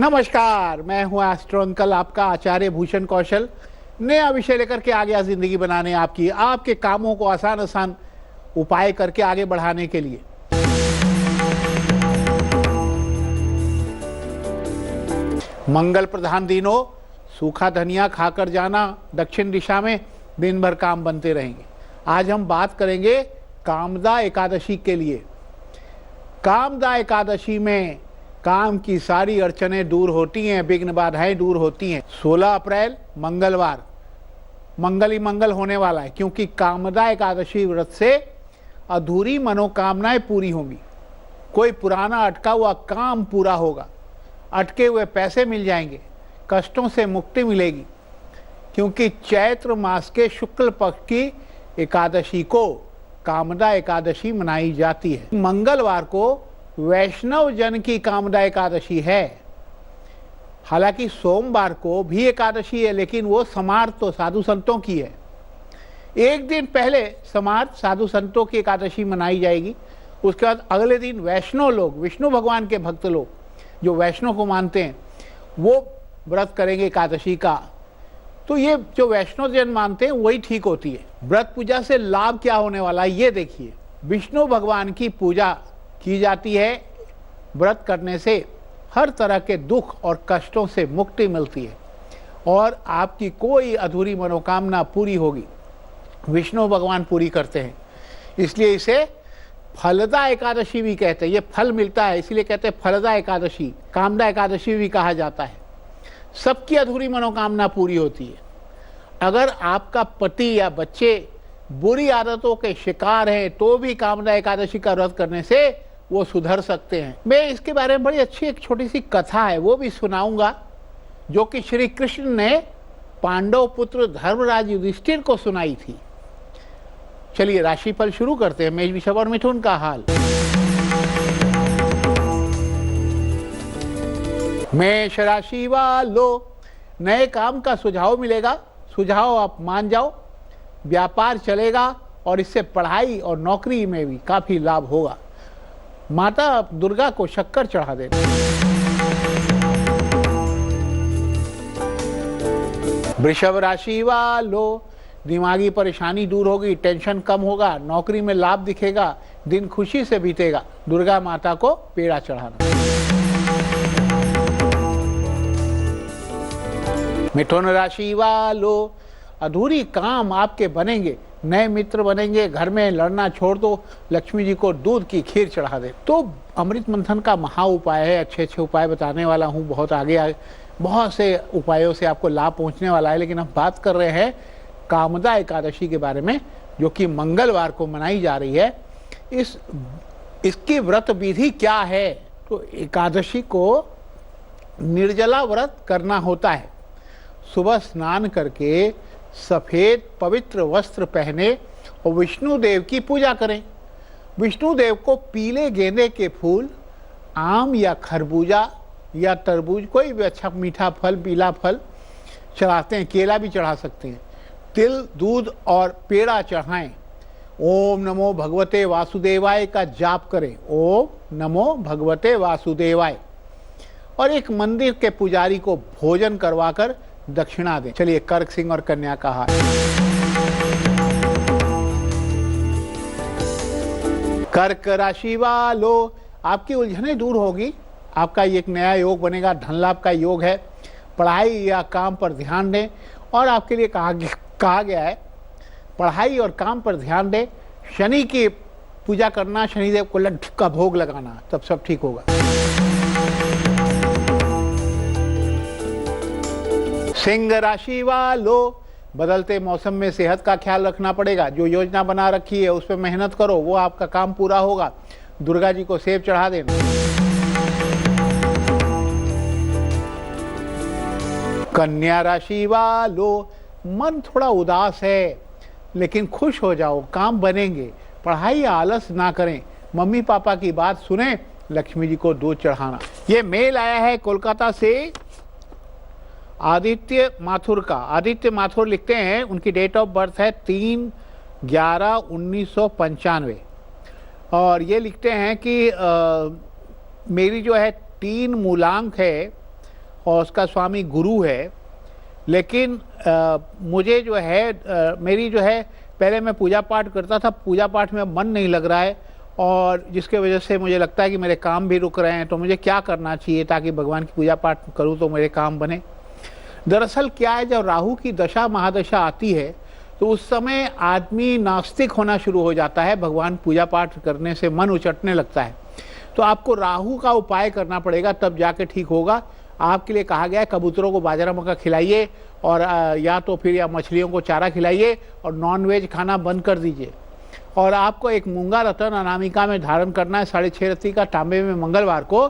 नमस्कार, मैं हूं एस्ट्रो अंकल, आपका आचार्य भूषण कौशल। नया विषय लेकर के आ गया जिंदगी बनाने आपके कामों को आसान उपाय करके आगे बढ़ाने के लिए। मंगल प्रधान दिनों सूखा धनिया खाकर जाना, दक्षिण दिशा में दिन भर काम बनते रहेंगे। आज हम बात करेंगे कामदा एकादशी के लिए। कामदा एकादशी में काम की सारी अड़चनें दूर होती हैं, विघ्न बाधाएं दूर होती हैं। 16 अप्रैल मंगलवार, मंगल ही मंगल होने वाला है, क्योंकि कामदा एकादशी व्रत से अधूरी मनोकामनाएं पूरी होंगी। कोई पुराना अटका हुआ काम पूरा होगा, अटके हुए पैसे मिल जाएंगे, कष्टों से मुक्ति मिलेगी, क्योंकि चैत्र मास के शुक्ल पक्ष की एकादशी को कामदा एकादशी मनाई जाती है। मंगलवार को वैष्णव जन की कामदा एकादशी है। हालांकि सोमवार को भी एकादशी है, लेकिन वो समार्थ तो साधु संतों की है। एक दिन पहले समार्थ साधु संतों की एकादशी मनाई जाएगी। उसके बाद अगले दिन वैष्णव लोग, विष्णु भगवान के भक्त लोग जो वैष्णव को मानते हैं, वो व्रत करेंगे एकादशी का। तो ये जो वैष्णव जन मानते हैं वही ठीक होती है। व्रत पूजा से लाभ क्या होने वाला है ये देखिए। विष्णु भगवान की पूजा की जाती है। व्रत करने से हर तरह के दुख और कष्टों से मुक्ति मिलती है और आपकी कोई अधूरी मनोकामना पूरी होगी। विष्णु भगवान पूरी करते हैं, इसलिए इसे फलदा एकादशी भी कहते हैं। ये फल मिलता है इसलिए कहते हैं फलदा एकादशी, कामदा एकादशी भी कहा जाता है। सबकी अधूरी मनोकामना पूरी होती है। अगर आपका पति या बच्चे बुरी आदतों के शिकार हैं तो भी कामदा एकादशी का व्रत करने से वो सुधर सकते हैं। मैं इसके बारे में बड़ी अच्छी एक छोटी सी कथा है वो भी सुनाऊंगा, जो कि श्री कृष्ण ने पांडव पुत्र धर्मराज युधिष्ठिर को सुनाई थी। चलिए राशिफल शुरू करते हैं। मेष, वृषभ और मिथुन का हाल। मेष राशि वालों, नए काम का सुझाव मिलेगा। सुझाव आप मान जाओ। व्यापार चलेगा और इससे पढ़ाई और नौकरी में भी काफी लाभ होगा। माता दुर्गा को शक्कर चढ़ा देना। वृषभ राशि वालों, दिमागी परेशानी दूर होगी, टेंशन कम होगा, नौकरी में लाभ दिखेगा, दिन खुशी से बीतेगा। दुर्गा माता को पेड़ा चढ़ाना। मिथुन राशि वालों, अधूरी काम आपके बनेंगे, नए मित्र बनेंगे। घर में लड़ना छोड़ दो, लक्ष्मी जी को दूध की खीर चढ़ा दे। तो अमृत मंथन का महा उपाय है। अच्छे अच्छे उपाय बताने वाला हूँ, बहुत आगे बहुत से उपायों से आपको लाभ पहुँचने वाला है। लेकिन हम बात कर रहे हैं कामदा एकादशी के बारे में, जो कि मंगलवार को मनाई जा रही है। इसकी व्रत विधि क्या है? तो एकादशी को निर्जला व्रत करना होता है। सुबह स्नान करके सफेद पवित्र वस्त्र पहने और विष्णु देव की पूजा करें। विष्णु देव को पीले गेंदे के फूल, आम या खरबूजा या तरबूज, कोई भी अच्छा मीठा फल, पीला फल चढ़ाते हैं। केला भी चढ़ा सकते हैं। तिल, दूध और पेड़ा चढ़ाएं। ओम नमो भगवते वासुदेवाय का जाप करें। ओम नमो भगवते वासुदेवाय। और एक मंदिर के पुजारी को भोजन करवाकर दक्षिणा दें। चलिए कर्क, सिंह और कन्या का हाल। कर्क राशि वालों, आपकी उलझनें दूर होगी। आपका एक नया योग बनेगा, धन लाभ का योग है। पढ़ाई या काम पर ध्यान दें। और आपके लिए कहा गया है पढ़ाई और काम पर ध्यान दें। शनि की पूजा करना, शनिदेव को लड्डू का भोग लगाना, तब सब ठीक होगा। सिंह राशि वालों, बदलते मौसम में सेहत का ख्याल रखना पड़ेगा। जो योजना बना रखी है उस पर मेहनत करो, वो आपका काम पूरा होगा। दुर्गा जी को सेब चढ़ा देना। कन्या राशि वालों, मन थोड़ा उदास है, लेकिन खुश हो जाओ, काम बनेंगे। पढ़ाई या आलस ना करें। मम्मी पापा की बात सुने। लक्ष्मी जी को दूध चढ़ाना। ये मेल आया है कोलकाता से आदित्य माथुर का। आदित्य माथुर लिखते हैं, उनकी डेट ऑफ बर्थ है 3/11/1995 और ये लिखते हैं कि मेरी जो है 3 मूलांक है और उसका स्वामी गुरु है, लेकिन मुझे जो है मेरी जो है पहले मैं पूजा पाठ करता था, पूजा पाठ में मन नहीं लग रहा है और जिसके वजह से मुझे लगता है कि मेरे काम भी रुक रहे हैं। तो मुझे क्या करना चाहिए ताकि भगवान की पूजा पाठ करूं तो मेरे काम बने। दरअसल क्या है, जब राहु की दशा महादशा आती है तो उस समय आदमी नास्तिक होना शुरू हो जाता है, भगवान पूजा पाठ करने से मन उचटने लगता है। तो आपको राहु का उपाय करना पड़ेगा, तब जाके ठीक होगा। आपके लिए कहा गया है कबूतरों को बाजरा मक्का खिलाइए और या तो फिर या मछलियों को चारा खिलाइए और नॉनवेज खाना बंद कर दीजिए। और आपको एक मूंगा रतन अनामिका में धारण करना है 6.5 रत्ती का तांबे में मंगलवार को,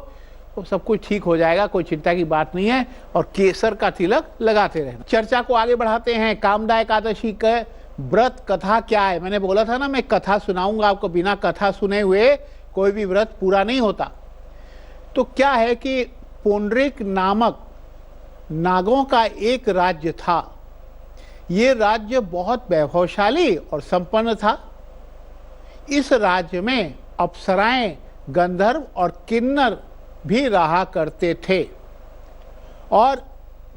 तो सब कुछ ठीक हो जाएगा, कोई चिंता की बात नहीं है। और केसर का तिलक लगाते रहना। चर्चा को आगे बढ़ाते हैं। कामदा एकादशी का व्रत कथा क्या है। मैंने बोला था ना मैं कथा सुनाऊंगा आपको, बिना कथा सुने हुए कोई भी व्रत पूरा नहीं होता। तो क्या है कि पुंडरीक नामक नागों का एक राज्य था। ये राज्य बहुत वैभवशाली और संपन्न था। इस राज्य में अप्सराएं, गंधर्व और किन्नर भी रहा करते थे और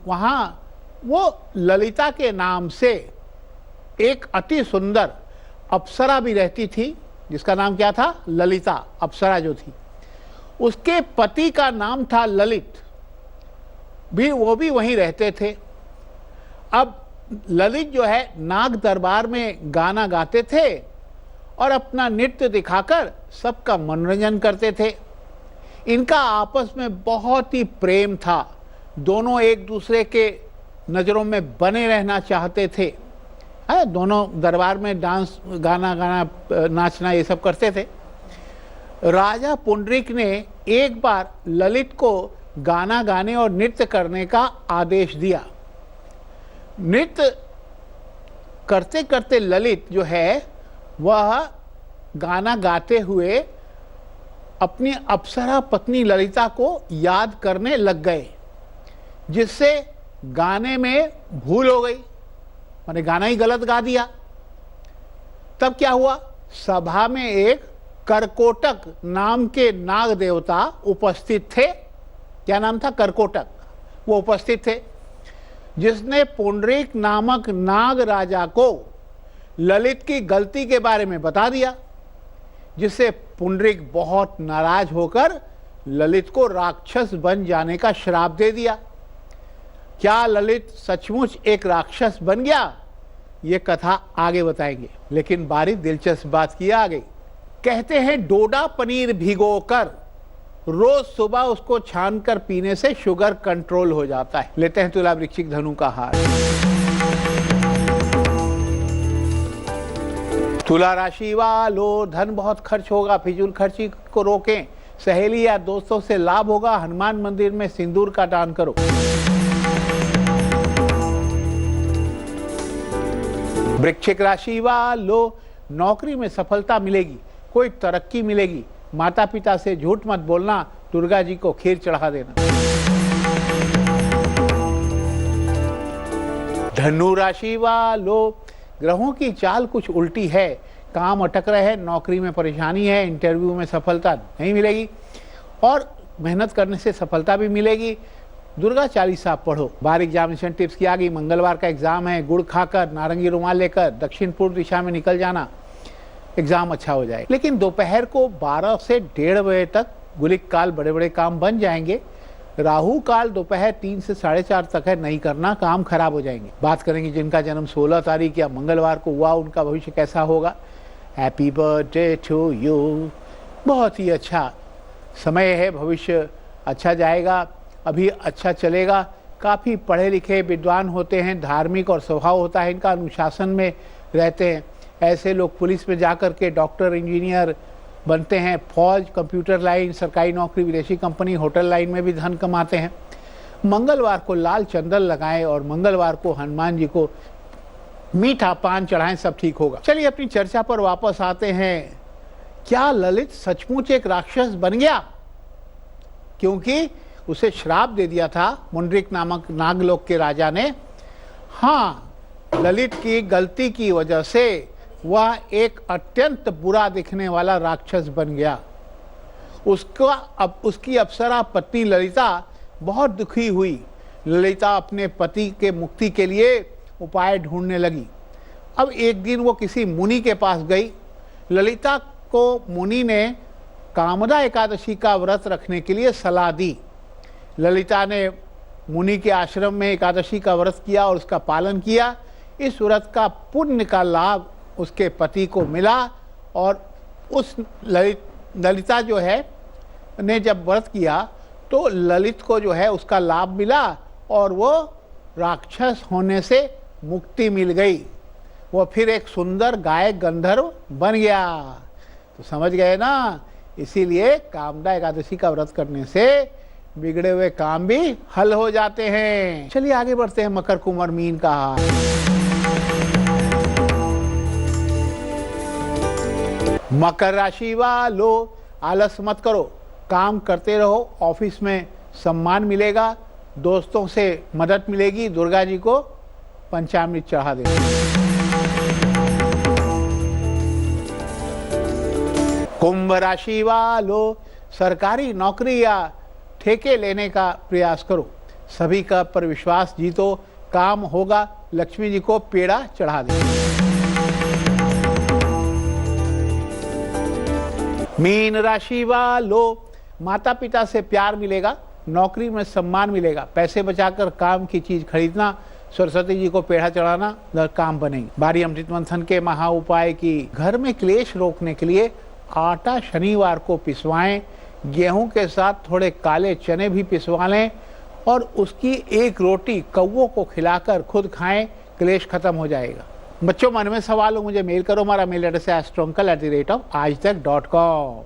वहाँ वो ललिता के नाम से एक अति सुंदर अप्सरा भी रहती थी, जिसका नाम क्या था, ललिता अप्सरा जो थी। उसके पति का नाम था ललित, भी वो भी वहीं रहते थे। अब ललित जो है नाग दरबार में गाना गाते थे और अपना नृत्य दिखाकर सबका मनोरंजन करते थे। इनका आपस में बहुत ही प्रेम था, दोनों एक दूसरे के नज़रों में बने रहना चाहते थे। दोनों दरबार में डांस गाना नाचना ये सब करते थे। राजा पुंडरीक ने एक बार ललित को गाना गाने और नृत्य करने का आदेश दिया। नृत्य करते करते ललित जो है वह गाना गाते हुए अपनी अप्सरा पत्नी ललिता को याद करने लग गए, जिससे गाने में भूल हो गई, मैंने गाना ही गलत गा दिया। तब क्या हुआ, सभा में एक करकोटक नाम के नाग देवता उपस्थित थे। क्या नाम था, करकोटक। वो उपस्थित थे, जिसने पुंडरीक नामक नाग राजा को ललित की गलती के बारे में बता दिया, जिससे पुंडरीक बहुत नाराज होकर ललित को राक्षस बन जाने का श्राप दे दिया। क्या ललित सचमुच एक राक्षस बन गया, ये कथा आगे बताएंगे। लेकिन बारी दिलचस्प बात की आ गई। कहते हैं डोडा पनीर भिगोकर रोज सुबह उसको छानकर पीने से शुगर कंट्रोल हो जाता है। लेते हैं तुला वृश्चिक धनु का हार। तुला राशि वालों, धन बहुत खर्च होगा, फिजूल खर्ची को रोकें। सहेली या दोस्तों से लाभ होगा, हनुमान मंदिर में सिंदूर का दान करो। वृश्चिक राशि वालों, नौकरी में सफलता मिलेगी, कोई तरक्की मिलेगी। माता पिता से झूठ मत बोलना, दुर्गा जी को खीर चढ़ा देना। धनु राशि वालों, ग्रहों की चाल कुछ उल्टी है, काम अटक रहे हैं, नौकरी में परेशानी है, इंटरव्यू में सफलता नहीं मिलेगी और मेहनत करने से सफलता भी मिलेगी। दुर्गा चालीसा पढ़ो। बार एग्जामिनेशन टिप्स की आ गई। मंगलवार का एग्जाम है, गुड़ खाकर नारंगी रुमाल लेकर दक्षिण पूर्व दिशा में निकल जाना, एग्जाम अच्छा हो जाए। लेकिन दोपहर को 12 से 1:30 बजे तक गुलिक काल, बड़े बड़े काम बन जाएंगे। राहु काल दोपहर 3 से 4:30 तक है, नहीं करना, काम खराब हो जाएंगे। बात करेंगे जिनका जन्म 16 तारीख या मंगलवार को हुआ, उनका भविष्य कैसा होगा। Happy birthday to you. बहुत ही अच्छा समय है, भविष्य अच्छा जाएगा, अभी अच्छा चलेगा। काफ़ी पढ़े लिखे विद्वान होते हैं, धार्मिक और स्वभाव होता है इनका, अनुशासन में रहते हैं। ऐसे लोग पुलिस में जाकर के डॉक्टर, इंजीनियर बनते हैं, फौज, कंप्यूटर लाइन, सरकारी नौकरी, विदेशी कंपनी, होटल लाइन में भी धन कमाते हैं। मंगलवार को लाल चंदन लगाएं और मंगलवार को हनुमान जी को मीठा पान चढ़ाएं, सब ठीक होगा। चलिए अपनी चर्चा पर वापस आते हैं। क्या ललित सचमुच एक राक्षस बन गया? क्योंकि उसे श्राप दे दिया था पुंडरीक नामक नागलोक के राजा ने। हाँ, ललित की गलती की वजह से वह एक अत्यंत बुरा दिखने वाला राक्षस बन गया। उसकी अप्सरा पत्नी ललिता बहुत दुखी हुई ललिता अपने पति के मुक्ति के लिए उपाय ढूंढने लगी। अब एक दिन वो किसी मुनि के पास गई। ललिता को मुनि ने कामदा एकादशी का व्रत रखने के लिए सलाह दी। ललिता ने मुनि के आश्रम में एकादशी का व्रत किया और उसका पालन किया। इस व्रत का पुण्य का लाभ उसके पति को मिला और उस ललिता जो है ने जब व्रत किया तो ललित को जो है उसका लाभ मिला और वो राक्षस होने से मुक्ति मिल गई। वो फिर एक सुंदर गायक गंधर्व बन गया। तो समझ गए ना, इसीलिए कामदा एकादशी का व्रत करने से बिगड़े हुए काम भी हल हो जाते हैं। चलिए आगे बढ़ते हैं। मकर, कुंभर, मीन का हाल। मकर राशि वालों, आलस मत करो, काम करते रहो। ऑफिस में सम्मान मिलेगा, दोस्तों से मदद मिलेगी। दुर्गा जी को पंचामृत चढ़ा देना। कुंभ राशि वालों, सरकारी नौकरी या ठेके लेने का प्रयास करो। सभी का पर विश्वास जीतो, काम होगा। लक्ष्मी जी को पेड़ा चढ़ा दे। मीन राशि वालों, माता पिता से प्यार मिलेगा, नौकरी में सम्मान मिलेगा। पैसे बचाकर काम की चीज खरीदना, सरस्वती जी को पेड़ा चढ़ाना, काम बनेंगे। बारी अमृत मंथन के महा उपाय की। घर में क्लेश रोकने के लिए आटा शनिवार को पिसवाएं। गेहूं के साथ थोड़े काले चने भी पिसवा लें और उसकी एक रोटी कौवों को खिलाकर खुद खाएं, क्लेश खत्म हो जाएगा। बच्चों, मन में सवाल हो मुझे मेल करो। हमारा मेल एड्रेस है astroncal@aajtak.com।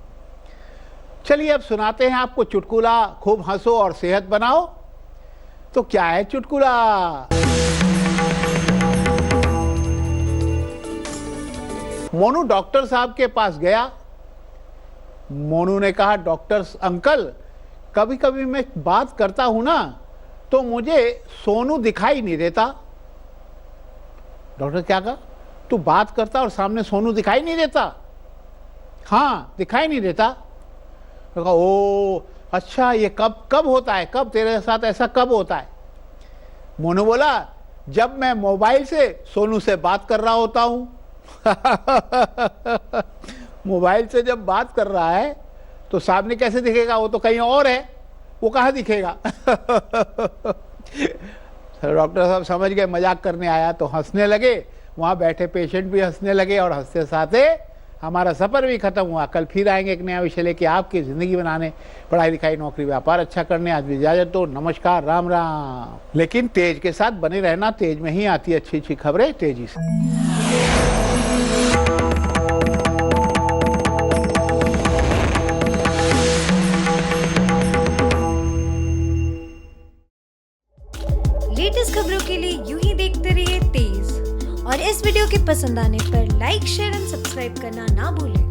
चलिए अब सुनाते हैं आपको चुटकुला। खूब हंसो और सेहत बनाओ। तो क्या है चुटकुला? मोनू डॉक्टर साहब के पास गया। मोनू ने कहा, डॉक्टर अंकल, कभी कभी मैं बात करता हूं ना तो मुझे सोनू दिखाई नहीं देता। डॉक्टर क्या कहा? तू बात करता और सामने सोनू दिखाई नहीं देता? हाँ, दिखाई नहीं देता। तो कहा, ओ अच्छा, ये कब होता है? कब तेरे साथ ऐसा कब होता है? मोनू बोला, जब मैं मोबाइल से सोनू से बात कर रहा होता हूं। मोबाइल से जब बात कर रहा है तो सामने कैसे दिखेगा? वो तो कहीं और है, वो कहाँ दिखेगा? डॉक्टर साहब समझ गए मजाक करने आया तो हंसने लगे। वहाँ बैठे पेशेंट भी हंसने लगे और हंसते साथे हमारा सफ़र भी खत्म हुआ। कल फिर आएंगे एक नया विषय लेके आपकी ज़िंदगी बनाने, पढ़ाई लिखाई नौकरी व्यापार अच्छा करने। आज भी इजाज़त दो, नमस्कार, राम राम। लेकिन तेज के साथ बने रहना, तेज में ही आती है अच्छी अच्छी खबरें तेजी से। लेटेस्ट खबरों के लिए यूं ही देखते रहिए तेज। और इस वीडियो के पसंद आने पर लाइक, शेयर एंड सब्सक्राइब करना ना भूलें।